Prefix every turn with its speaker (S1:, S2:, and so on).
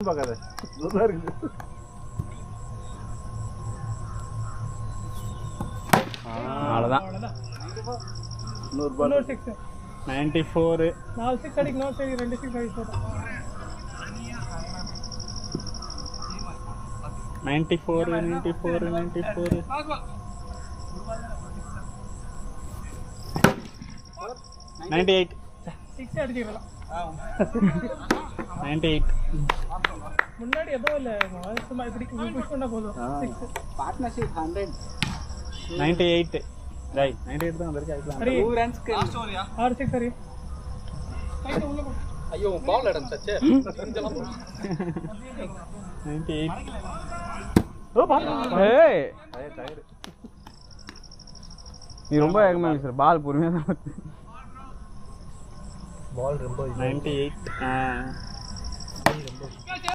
S1: பார்க்காத நல்லா இருக்கு.
S2: அவ்வளோதான்.
S1: இன்னொரு பால்
S2: 94.
S3: 4 6 அடிக்கணும். சரி 2 6 அடிச்சு போட்டோம்.
S2: 94 94 94. 98.
S3: 6 அடிச்சிடலாம்.
S2: 98.
S3: முன்னாடி எதுவும் இல்லை, சும்மா இப்படி புஷ் பண்ணா போதும். 6
S4: பார்ட்னர்ஷிப் 100.
S2: 98. ரைட் 98 தான் வந்திருக்கு. அதுக்கு
S3: சரி
S4: 2 ரன்ஸ்க்கு
S3: 6 6 சரி. ரைட் உள்ள போ.
S4: ஐயோ பால் அடம் சச்சே.
S2: 98.
S1: ஓ பால்.
S2: ஏய்
S1: டயர்
S2: நீ ரொம்ப வேகமா வீசுற. பால் பொறுமையா தான் வருது.
S1: பால் ரொம்ப
S2: 98.